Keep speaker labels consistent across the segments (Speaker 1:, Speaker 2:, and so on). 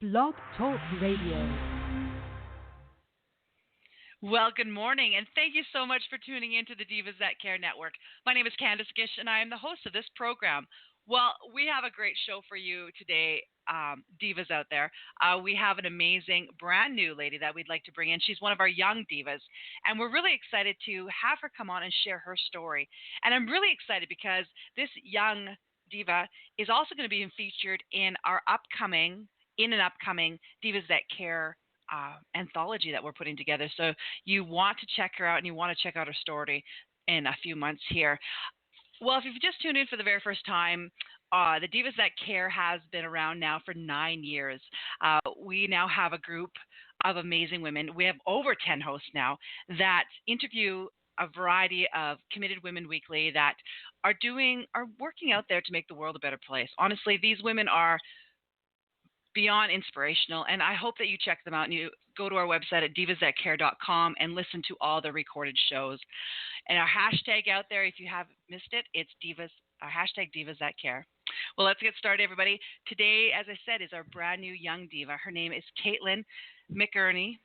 Speaker 1: Blog Talk Radio.
Speaker 2: Well, good morning, and thank you so much for tuning in to the Divas That Care Network. My name is Candace Gish, and I am the host of this program. Well, we have a great show for you today, divas out there. We have an amazing, brand new lady that we'd like to bring in. She's one of our young divas, and we're really excited to have her come on and share her story. And I'm really excited because this young diva is also going to be featured in an upcoming Divas That Care anthology that we're putting together. So you want to check her out and you want to check out her story in a few months here. Well, if you've just tuned in for the very first time, the Divas That Care has been around now for 9 years. We now have a group of amazing women. We have over 10 hosts now that interview a variety of committed women weekly that are working out there to make the world a better place. Honestly, these women are beyond inspirational, and I hope that you check them out and you go to our website at divasthatcare.com and listen to all the recorded shows. And our hashtag out there, if you haven't missed it, it's hashtag Divas That Care. Well, let's get started, everybody. Today, as I said, is our brand new young diva. Her name is Caitlin McInerney,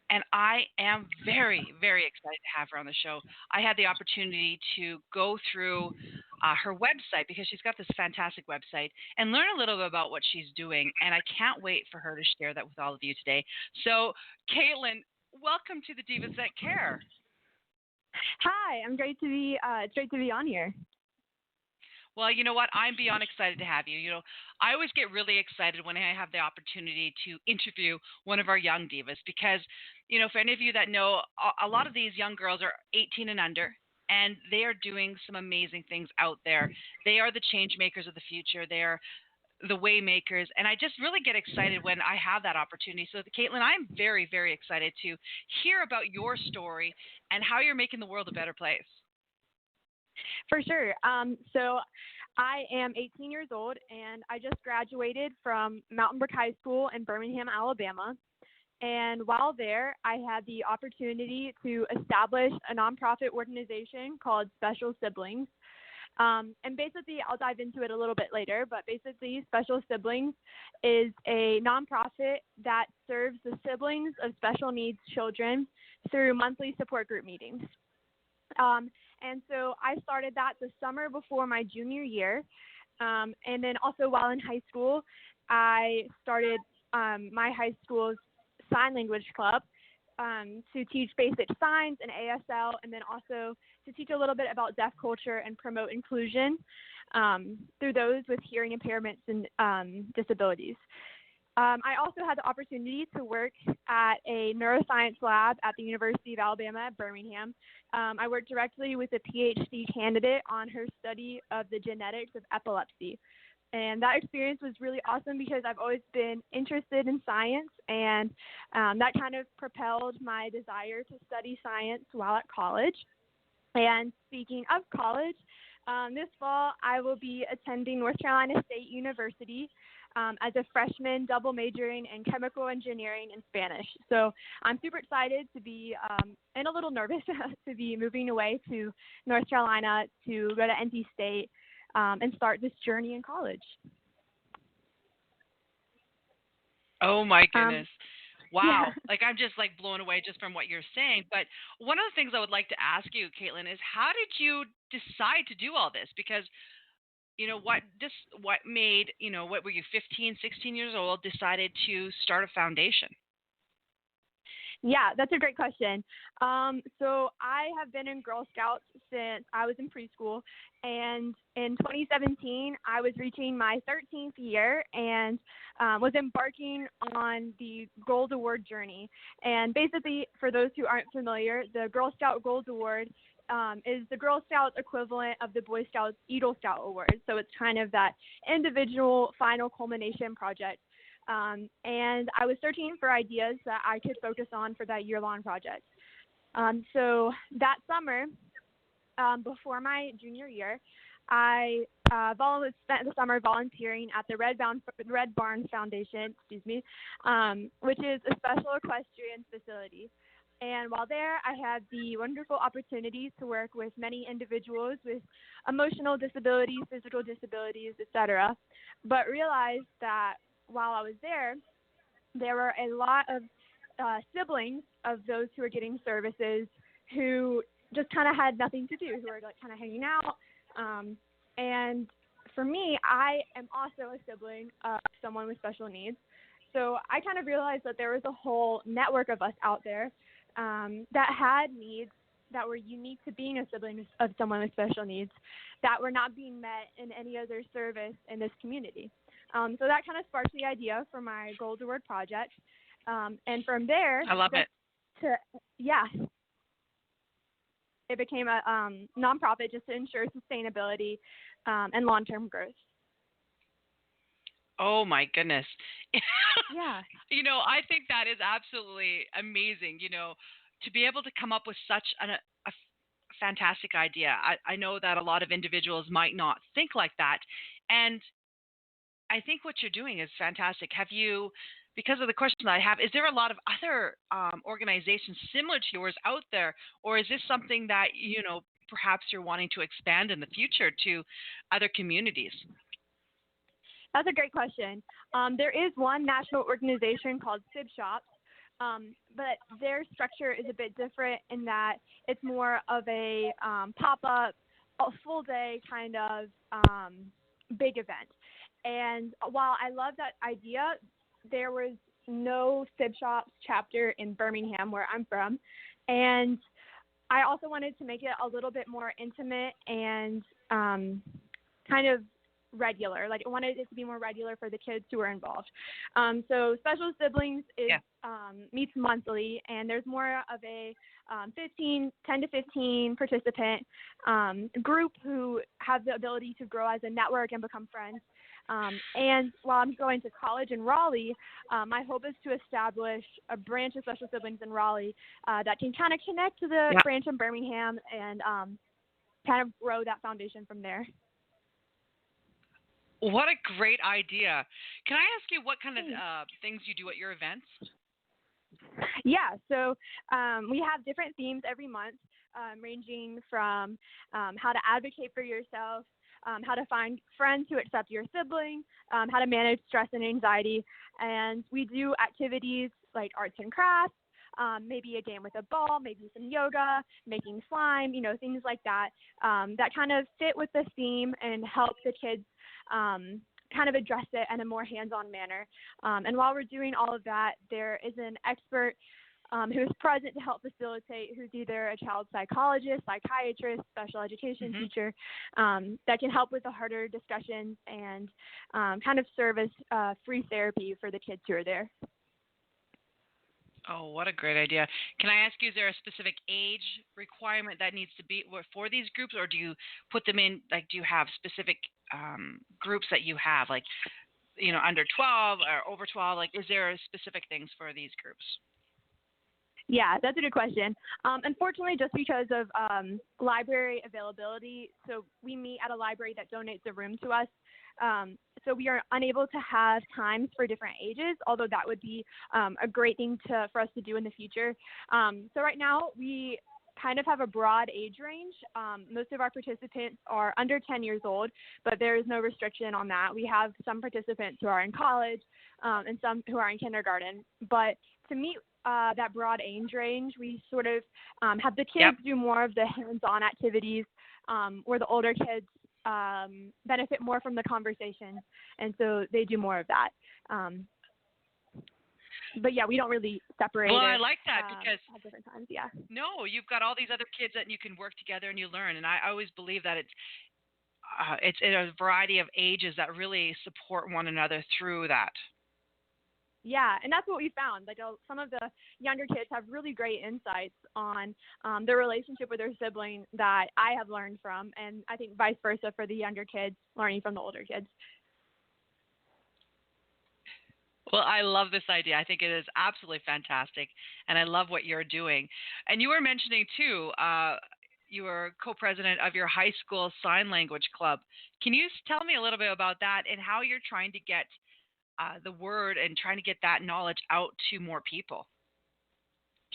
Speaker 2: and I am very, very excited to have her on the show. I had the opportunity to go through her website because she's got this fantastic website and learn a little bit about what she's doing, and I can't wait for her to share that with all of you today. So, Caitlin, welcome to the Divas That Care.
Speaker 3: Hi, I'm great to be. It's great to be on here.
Speaker 2: Well, you know what? I'm beyond excited to have you. You know, I always get really excited when I have the opportunity to interview one of our young divas because, you know, for any of you that know, a lot of these young girls are 18 and under, and they are doing some amazing things out there. They are the change makers of the future. They're the way makers, and I just really get excited when I have that opportunity. So, Caitlin, I'm very, very excited to hear about your story and how you're making the world a better place.
Speaker 3: For sure. So I am 18 years old, and I just graduated from Mountain Brook High School in Birmingham, Alabama. And while there, I had the opportunity to establish a nonprofit organization called Special Siblings. And basically, I'll dive into it a little bit later, but basically, Special Siblings is a nonprofit that serves the siblings of special needs children through monthly support group meetings. And so I started that the summer before my junior year. And then also while in high school, I started my high school's sign language club to teach basic signs and ASL, and then also to teach a little bit about deaf culture and promote inclusion through those with hearing impairments and disabilities. I also had the opportunity to work at a neuroscience lab at the University of Alabama at Birmingham. I worked directly with a PhD candidate on her study of the genetics of epilepsy. And that experience was really awesome because I've always been interested in science, and that kind of propelled my desire to study science while at college. And speaking of college, this fall I will be attending North Carolina State University as a freshman, double majoring in chemical engineering and Spanish. So I'm super excited to be, and a little nervous to be moving away to North Carolina to go to NC State and start this journey in college.
Speaker 2: Oh my goodness. Wow.
Speaker 3: Yeah.
Speaker 2: Like, I'm just blown away just from what you're saying. But one of the things I would like to ask you, Caitlin, is how did you decide to do all this? Because you know, what made, you know, what were you, 15, 16 years old, decided to start a foundation?
Speaker 3: Yeah, that's a great question. So I have been in Girl Scouts since I was in preschool, and in 2017, I was reaching my 13th year and was embarking on the Gold Award journey. And basically, for those who aren't familiar, the Girl Scout Gold Award is the Girl Scouts equivalent of the Boy Scouts Eagle Scout Award. So it's kind of that individual final culmination project. And I was searching for ideas that I could focus on for that year-long project. So that summer, before my junior year, I spent the summer volunteering at the Red Barn Foundation, which is a special equestrian facility. And while there, I had the wonderful opportunity to work with many individuals with emotional disabilities, physical disabilities, etc., but realized that while I was there, there were a lot of siblings of those who were getting services who just kind of had nothing to do, who were like kind of hanging out. And for me, I am also a sibling of someone with special needs. So I kind of realized that there was a whole network of us out there that had needs that were unique to being a sibling of someone with special needs that were not being met in any other service in this community. So that kind of sparked the idea for my Goals Award project. And from there,
Speaker 2: I love it.
Speaker 3: Yeah, it became a nonprofit just to ensure sustainability and long-term growth.
Speaker 2: Oh my goodness.
Speaker 3: Yeah.
Speaker 2: I think that is absolutely amazing, to be able to come up with such a fantastic idea. I know that a lot of individuals might not think like that. And I think what you're doing is fantastic. Have you, because of the question that I have, is there a lot of other organizations similar to yours out there, or is this something that, perhaps you're wanting to expand in the future to other communities?
Speaker 3: That's a great question. There is one national organization called SIB Shops, but their structure is a bit different in that it's more of a pop-up, a full-day kind of big event. And while I love that idea, there was no SIB Shops chapter in Birmingham, where I'm from. And I also wanted to make it a little bit more intimate and kind of regular. Like, I wanted it to be more regular for the kids who were involved. So Special Siblings meets monthly, and there's more of a 10 to 15 participant group who have the ability to grow as a network and become friends. And while I'm going to college in Raleigh, my hope is to establish a branch of Special Siblings in Raleigh that can kind of connect to the branch in Birmingham and kind of grow that foundation from there.
Speaker 2: What a great idea. Can I ask you what kind of things you do at your events?
Speaker 3: Yeah, so we have different themes every month, ranging from how to advocate for yourself, how to find friends who accept your sibling, how to manage stress and anxiety. And we do activities like arts and crafts, maybe a game with a ball, maybe some yoga, making slime, things like that, that kind of fit with the theme and help the kids kind of address it in a more hands-on manner. And while we're doing all of that, there is an expert who is present to help facilitate, who's either a child psychologist, psychiatrist, special education teacher, that can help with the harder discussions and kind of serve as free therapy for the kids who are there.
Speaker 2: Oh, what a great idea. Can I ask you, is there a specific age requirement that needs to be for these groups, or do you put them in, like, do you have specific groups that you have, like, under 12 or over 12? Like, is there specific things for these groups?
Speaker 3: Yeah, that's a good question. Unfortunately, just because of library availability, so we meet at a library that donates a room to us. So we are unable to have times for different ages, although that would be a great thing for us to do in the future. So right now, we kind of have a broad age range. Most of our participants are under 10 years old, but there is no restriction on that. We have some participants who are in college and some who are in kindergarten. But to meet that broad age range, we sort of have the kids do more of the hands-on activities, where the older kids benefit more from the conversation, and so they do more of that. But yeah, we don't really separate.
Speaker 2: Well, I like that because
Speaker 3: at different times,
Speaker 2: no, you've got all these other kids that you can work together and you learn, and I always believe that it's a variety of ages that really support one another through that.
Speaker 3: Yeah, and that's what we found. Like, some of the younger kids have really great insights on their relationship with their sibling that I have learned from, and I think vice versa for the younger kids learning from the older kids.
Speaker 2: Well, I love this idea. I think it is absolutely fantastic, and I love what you're doing. And you were mentioning, too, you were co-president of your high school sign language club. Can you tell me a little bit about that and how you're trying to get the word and trying to get that knowledge out to more people?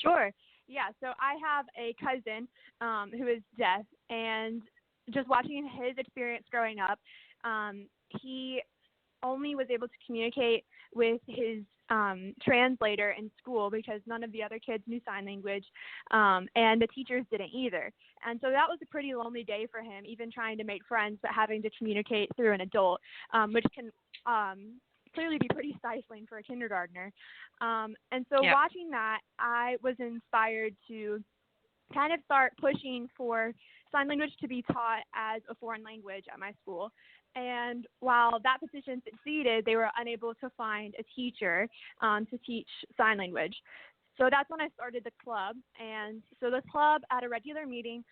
Speaker 3: Sure. Yeah. So I have a cousin who is deaf, and just watching his experience growing up, he only was able to communicate with his translator in school because none of the other kids knew sign language, and the teachers didn't either. And so that was a pretty lonely day for him, even trying to make friends but having to communicate through an adult, which can clearly be pretty stifling for a kindergartner. And so watching that, I was inspired to kind of start pushing for sign language to be taught as a foreign language at my school. And while that petition succeeded, they were unable to find a teacher to teach sign language. So that's when I started the club. And so the club at a regular meeting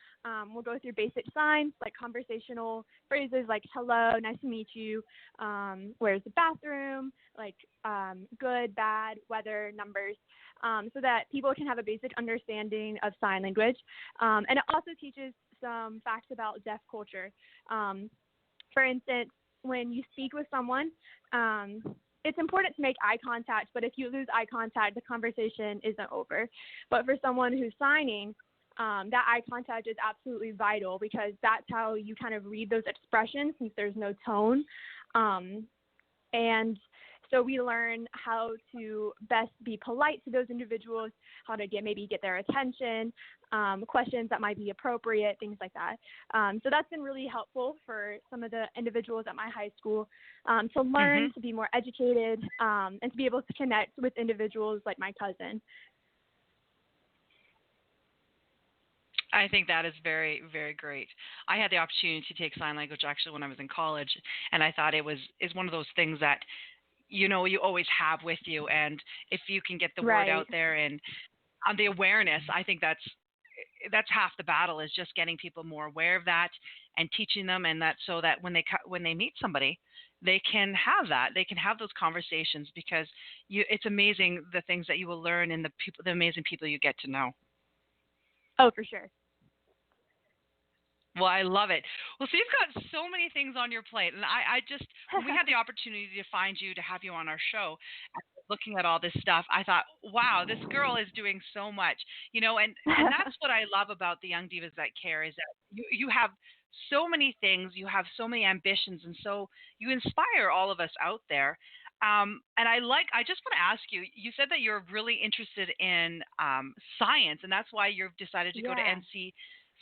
Speaker 3: will go through basic signs like conversational phrases like hello, nice to meet you, where's the bathroom, like good, bad, weather, numbers, so that people can have a basic understanding of sign language. And it also teaches some facts about deaf culture. For instance, when you speak with someone, it's important to make eye contact, but if you lose eye contact, the conversation isn't over. But for someone who's signing, that eye contact is absolutely vital because that's how you kind of read those expressions since there's no tone. And so we learn how to best be polite to those individuals, how to maybe get their attention, questions that might be appropriate, things like that. So that's been really helpful for some of the individuals at my high school to learn to be more educated and to be able to connect with individuals like my cousin.
Speaker 2: I think that is very, very great. I had the opportunity to take sign language actually when I was in college, and I thought is one of those things that you always have with you, and if you can get the word out there and on the awareness, I think that's half the battle is just getting people more aware of that and teaching them, and that so that when they meet somebody, they can have those conversations because it's amazing the things that you will learn and the amazing people you get to know.
Speaker 3: Oh, for sure.
Speaker 2: Well, I love it. Well, so you've got so many things on your plate, and I just, when we had the opportunity to find you, to have you on our show, looking at all this stuff, I thought, wow, this girl is doing so much, and that's what I love about the Young Divas That Care is that you have so many things, you have so many ambitions, and so you inspire all of us out there. And I just want to ask you, you said that you're really interested in science, and that's why you've decided to go to NC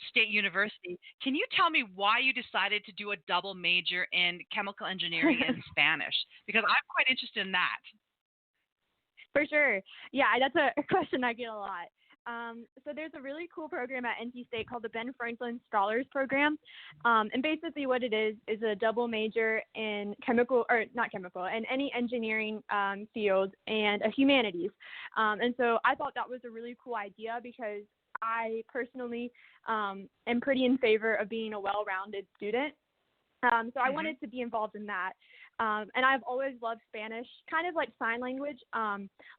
Speaker 2: State University. Can you tell me why you decided to do a double major in chemical engineering and Spanish? Because I'm quite interested in that.
Speaker 3: For sure. Yeah, that's a question I get a lot. So there's a really cool program at NC State called the Ben Franklin Scholars Program. And basically what it is a double major in in any engineering field and a humanities. And so I thought that was a really cool idea because I personally am pretty in favor of being a well-rounded student. So I wanted to be involved in that. And I've always loved Spanish, kind of like sign language.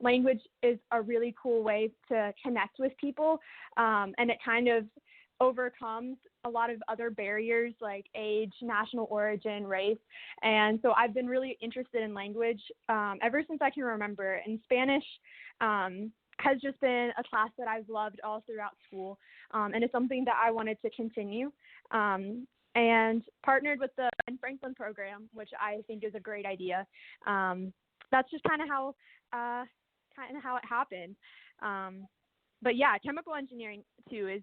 Speaker 3: Language is a really cool way to connect with people, and it kind of overcomes a lot of other barriers like age, national origin, race. And so I've been really interested in language ever since I can remember. And Spanish has just been a class that I've loved all throughout school, and it's something that I wanted to continue. And partnered with the Ben Franklin program, which I think is a great idea. That's just kind of how it happened. But yeah, chemical engineering too is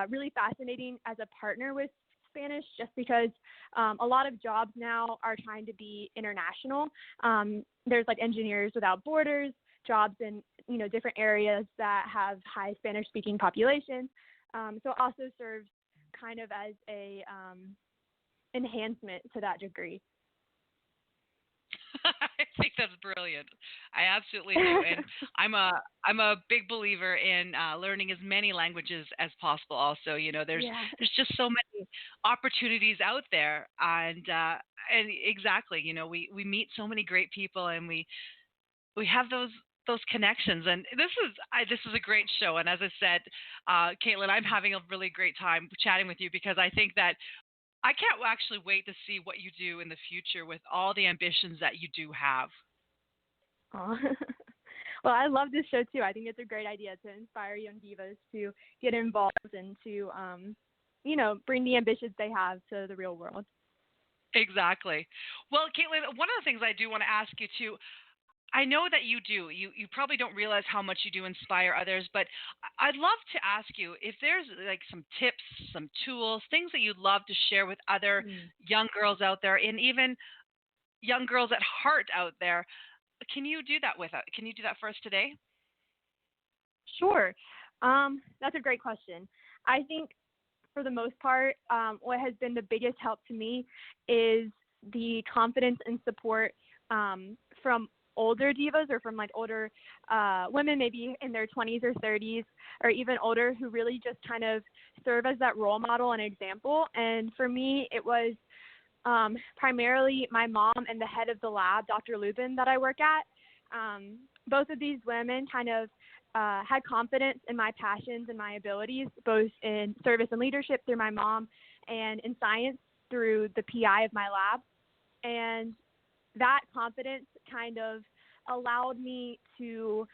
Speaker 3: really fascinating as a partner with Spanish, just because a lot of jobs now are trying to be international. There's like Engineers Without Borders, jobs in different areas that have high Spanish speaking populations. So it also serves kind of as a enhancement to that degree.
Speaker 2: I think that's brilliant. I absolutely do, and I'm a big believer in learning as many languages as possible. Also, there's just so many opportunities out there, and exactly, we meet so many great people, and we have those connections, and this is a great show. And as I said, Caitlin, I'm having a really great time chatting with you because I think that I can't actually wait to see what you do in the future with all the ambitions that you do have.
Speaker 3: Oh. Well, I love this show too. I think it's a great idea to inspire young divas to get involved and to bring the ambitions they have to the real world.
Speaker 2: Exactly. Well, Caitlin, one of the things I do want to ask you too, I know that you do. You probably don't realize how much you do inspire others, but I'd love to ask you if there's like some tips, some tools, things that you'd love to share with other
Speaker 3: Mm.
Speaker 2: young girls out there, and even young girls at heart out there. Can you do that with us? Can you do that for us today?
Speaker 3: Sure. That's a great question. I think for the most part, what has been the biggest help to me is the confidence and support from older divas or from like older women, maybe in their 20s or 30s, or even older, who really just kind of serve as that role model and example. And for me, it was primarily my mom and the head of the lab, Dr. Lubin, that I work at. Both of these women kind of had confidence in my passions and my abilities, both in service and leadership through my mom, and in science through the PI of my lab. And that confidence kind of allowed me to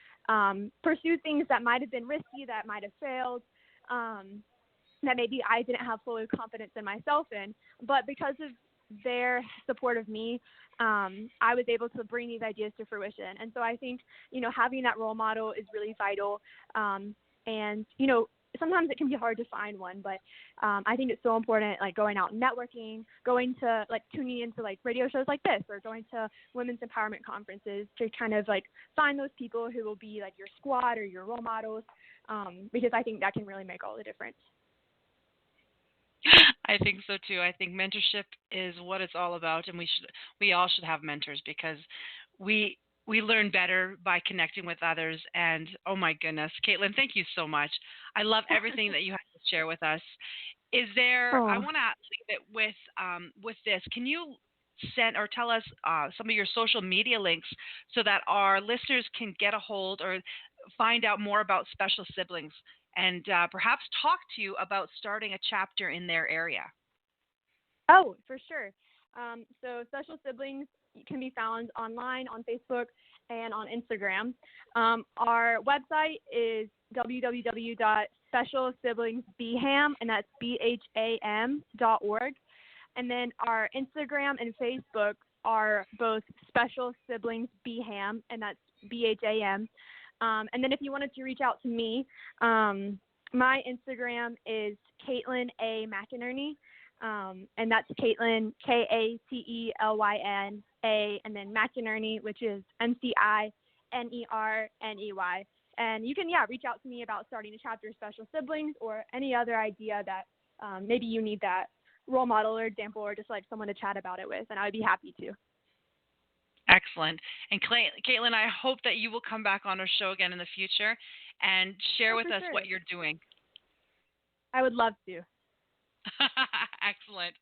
Speaker 3: pursue things that might have been risky, that might have failed, that maybe I didn't have full confidence in myself in. But because of their support of me, I was able to bring these ideas to fruition. And so I think, having that role model is really vital. And, sometimes it can be hard to find one, but I think it's so important, like going out and networking, going to like tuning into like radio shows like this, or going to women's empowerment conferences to kind of like find those people who will be like your squad or your role models, because I think that can really make all the difference.
Speaker 2: I think so too. I think mentorship is what it's all about, and we all should have mentors because we we learn better by connecting with others. And oh my goodness, Caitlin, thank you so much. I love everything that you have to share with us. Is there? I
Speaker 3: Oh,
Speaker 2: want to leave it with this. Can you send or tell us some of your social media links so that our listeners can get a hold or find out more about Special Siblings and perhaps talk to you about starting a chapter in their area?
Speaker 3: oh, for sure. So Special Siblings can be found online on Facebook and on Instagram. Our website is www.specialsiblingsbham, and that's BHAM.org. And then our Instagram and Facebook are both Special Siblings BHAM, and that's BHAM. And then if you wanted to reach out to me, my Instagram is Caitlin A. McInerney, and that's Caitlin, Kateelyn A, and then McInerney, which is McInerney. And you can, reach out to me about starting a chapter of Special Siblings or any other idea that maybe you need that role model or example or just like someone to chat about it with, and I would be happy to.
Speaker 2: Excellent. And Caitlin, I hope that you will come back on our show again in the future and share
Speaker 3: Oh,
Speaker 2: with
Speaker 3: for
Speaker 2: us
Speaker 3: sure.
Speaker 2: what you're doing.
Speaker 3: I would love to.
Speaker 2: Excellent.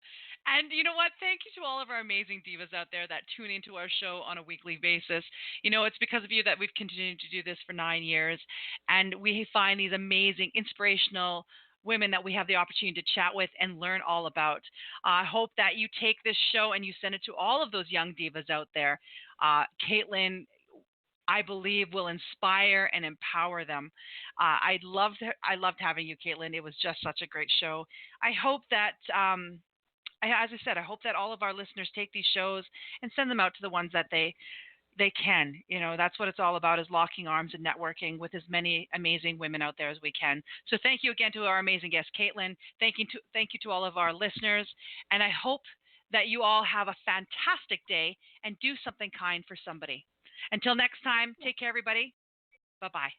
Speaker 2: And you know what? Thank you to all of our amazing divas out there that tune into our show on a weekly basis. It's because of you that we've continued to do this for 9 years. And we find these amazing, inspirational women that we have the opportunity to chat with and learn all about. I hope that you take this show and you send it to all of those young divas out there. Caitlin, I believe, will inspire and empower them. I loved having you, Caitlin. It was just such a great show. I hope that, as I said, I hope that all of our listeners take these shows and send them out to the ones that they can. That's what it's all about: is locking arms and networking with as many amazing women out there as we can. So thank you again to our amazing guest, Caitlin. Thank you to all of our listeners, and I hope that you all have a fantastic day and do something kind for somebody. Until next time, take care, everybody. Bye bye.